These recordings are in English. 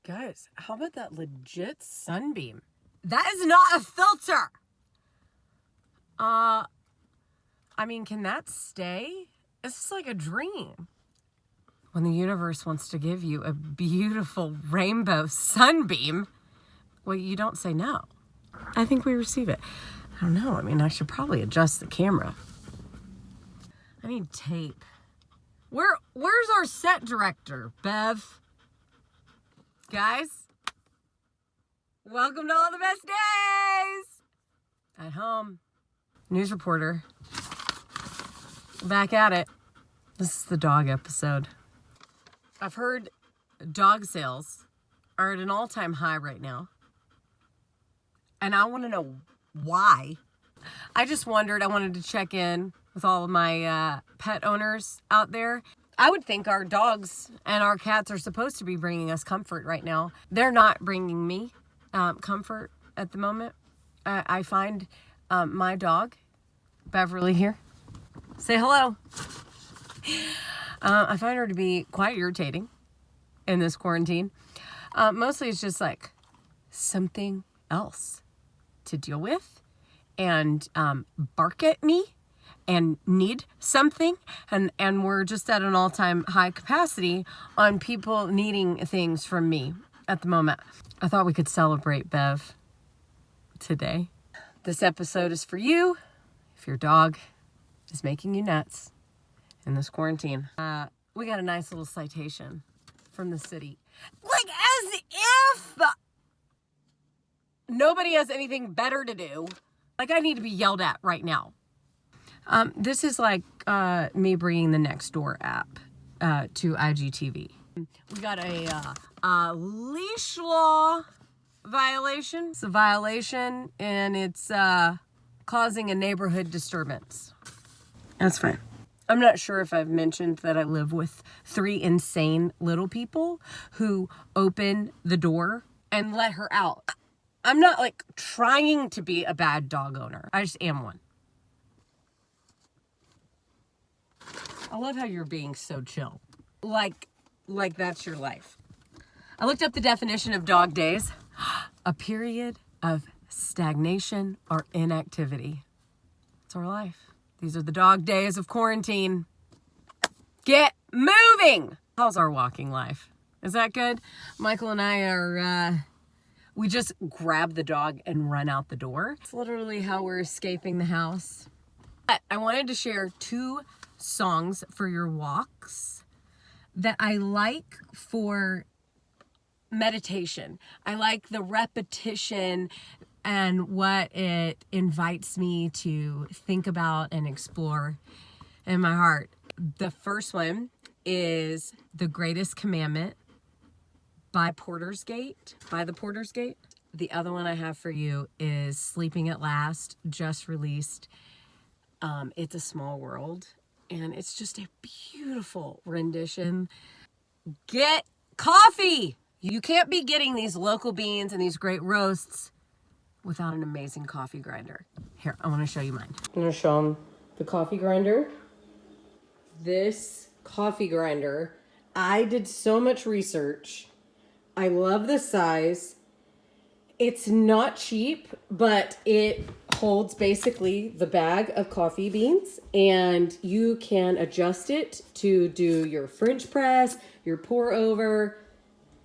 Guys, how about that legit sunbeam? That is not a filter. I mean, can that stay? This is like a dream. When the universe wants to give you a beautiful rainbow sunbeam, well, you don't say no. I think we receive it. I don't know. I mean, I should probably adjust the camera. I need tape. Where's our set director, Bev? Guys, welcome to All the Best Days. At home, news reporter. Back at it. This is the dog episode. I've heard dog sales are at an all-time high right now. And I want to know why. I just wondered, I wanted to check in with all of my pet owners out there. I would think our dogs and our cats are supposed to be bringing us comfort right now. They're not bringing me comfort at the moment. I find my dog, Beverly here. Say hello. I find her to be quite irritating in this quarantine. Mostly it's just like something else to deal with and bark at me and need something, and we're just at an all-time high capacity on people needing things from me at the moment. I thought we could celebrate Bev today. This episode is for you if your dog is making you nuts in this quarantine. We got a nice little citation from the city. Like as if nobody has anything better to do. Like I need to be yelled at right now. This is like me bringing the Nextdoor app to IGTV. We got a leash law violation. It's a violation and it's causing a neighborhood disturbance. That's fine. I'm not sure if I've mentioned that I live with 3 insane little people who open the door and let her out. I'm not like trying to be a bad dog owner. I just am one. I love how you're being so chill. Like that's your life. I looked up the definition of dog days. A period of stagnation or inactivity. It's our life. These are the dog days of quarantine. Get moving! How's our walking life? Is that good? Michael and I are, we just grab the dog and run out the door. It's literally how we're escaping the house. I wanted to share 2 songs for your walks that I like for meditation. I like the repetition and what it invites me to think about and explore in my heart. The first one is The Greatest Commandment by the Porter's Gate. The other one I have for you is Sleeping at Last, just released. It's a Small World, and it's just a beautiful rendition. Get coffee! You can't be getting these local beans and these great roasts without an amazing coffee grinder. Here, I want to show you mine. I'm going to show them the coffee grinder. This coffee grinder, I did so much research. I love the size. It's not cheap, but it holds basically the bag of coffee beans, and you can adjust it to do your French press, your pour over,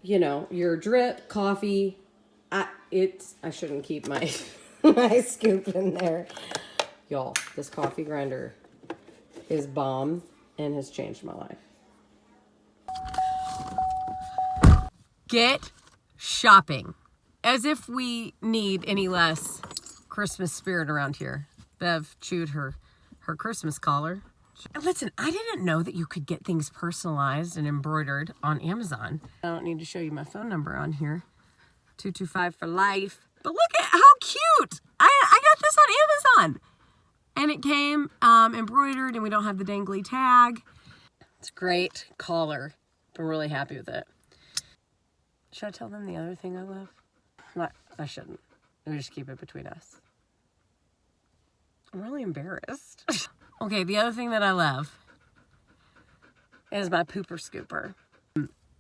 you know, your drip coffee. I shouldn't keep my my scoop in there. Y'all, this coffee grinder is bomb and has changed my life. Get shopping. As if we need any less Christmas spirit around here. Bev chewed her Christmas collar. Listen, I didn't know that you could get things personalized and embroidered on Amazon. I don't need to show you my phone number on here. 225 for life. But look at how cute. I got this on Amazon. And it came embroidered, and we don't have the dangly tag. It's a great collar. I'm really happy with it. Should I tell them the other thing I love? I shouldn't. We just keep it between us. I'm really embarrassed. Okay, the other thing that I love is my pooper scooper.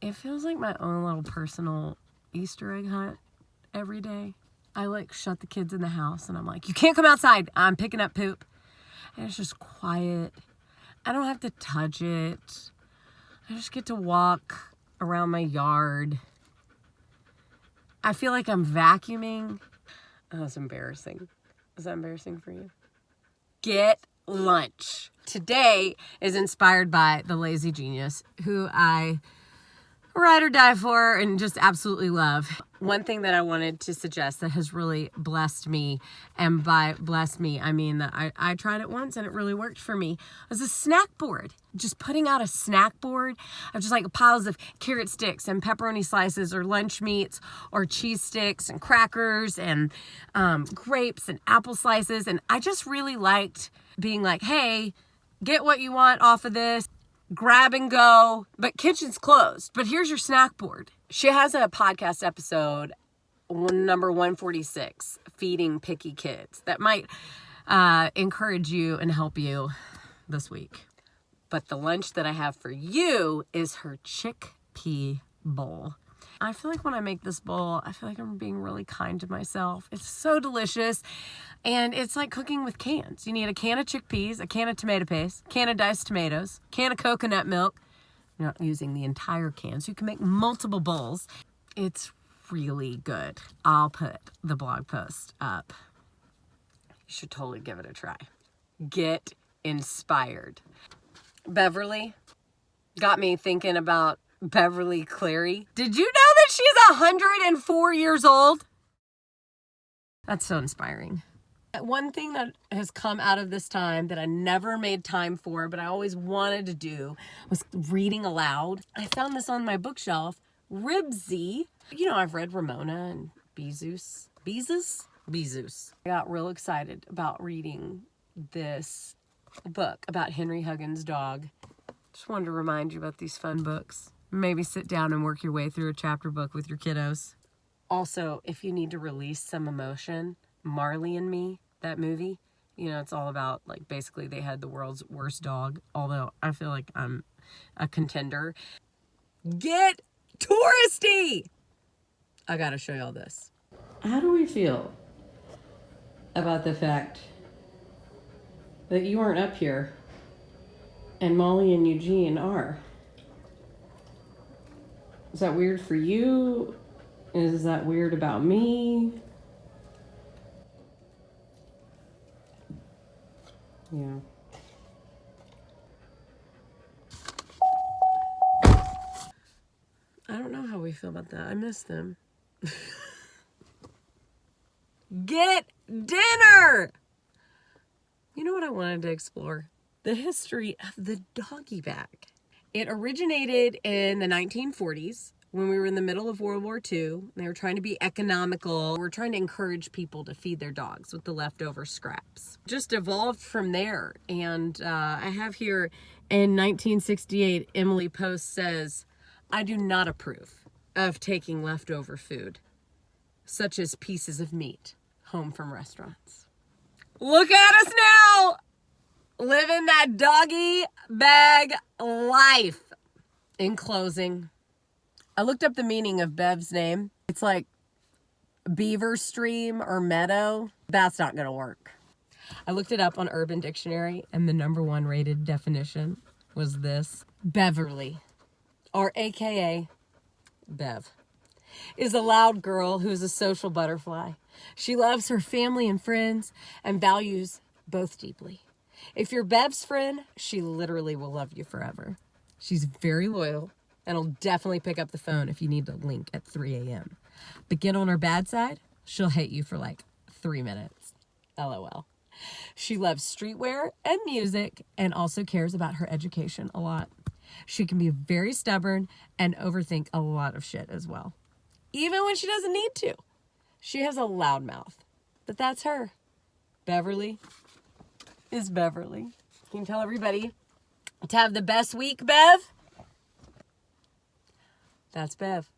It feels like my own little personal Easter egg hunt every day. I like shut the kids in the house and I'm like, you can't come outside. I'm picking up poop. And it's just quiet. I don't have to touch it. I just get to walk around my yard. I feel like I'm vacuuming. Oh, that's embarrassing. Is that embarrassing for you? Get lunch. Today is inspired by the Lazy Genius, who I ride or die for and just absolutely love. One thing that I wanted to suggest that has really blessed me, and by blessed me, I mean that I tried it once and it really worked for me, was a snack board. Just putting out a snack board of just like piles of carrot sticks and pepperoni slices or lunch meats or cheese sticks and crackers and grapes and apple slices. And I just really liked being like, hey, get what you want off of this. Grab and go, but kitchen's closed. But here's your snack board. She has a podcast episode, number 146, Feeding Picky Kids, that might encourage you and help you this week. But the lunch that I have for you is her chickpea bowl. I feel like when I make this bowl, I feel like I'm being really kind to myself. It's so delicious. And it's like cooking with cans. You need a can of chickpeas, a can of tomato paste, a can of diced tomatoes, a can of coconut milk. You're not using the entire can, so you can make multiple bowls. It's really good. I'll put the blog post up. You should totally give it a try. Get inspired. Beverly got me thinking about Beverly Cleary. Did you know that she's 104 years old? That's so inspiring. One thing that has come out of this time that I never made time for, but I always wanted to do, was reading aloud. I found this on my bookshelf, Ribsy. You know, I've read Ramona and Bezus. I got real excited about reading this book about Henry Huggins' dog. Just wanted to remind you about these fun books. Maybe sit down and work your way through a chapter book with your kiddos. Also, if you need to release some emotion, Marley Me, that movie, you know, it's all about, like, basically they had the world's worst dog, although I feel like I'm a contender. Get touristy! I gotta show y'all this. How do we feel about the fact that you aren't up here and Molly and Eugene are? Is that weird for you? Is that weird about me? Yeah. I don't know how we feel about that. I miss them. Get dinner! You know what I wanted to explore? The history of the doggy bag. It originated in the 1940s when we were in the middle of World War II. They were trying to be economical. We're trying to encourage people to feed their dogs with the leftover scraps. Just evolved from there. And I have here in 1968, Emily Post says, I do not approve of taking leftover food, such as pieces of meat, home from restaurants. Look at us now! Living that doggy bag life. In closing, I looked up the meaning of Bev's name. It's like beaver stream or meadow. That's not going to work. I looked it up on Urban Dictionary, and the #1 rated definition was this. Beverly, or AKA Bev, is a loud girl who is a social butterfly. She loves her family and friends and values both deeply. If you're Bev's friend, she literally will love you forever. She's very loyal and will definitely pick up the phone if you need to link at 3 a.m. But get on her bad side, she'll hate you for like 3 minutes. LOL. She loves streetwear and music and also cares about her education a lot. She can be very stubborn and overthink a lot of shit as well. Even when she doesn't need to. She has a loud mouth. But that's her. Beverly is Beverly. Can you tell everybody to have the best week, Bev? That's Bev.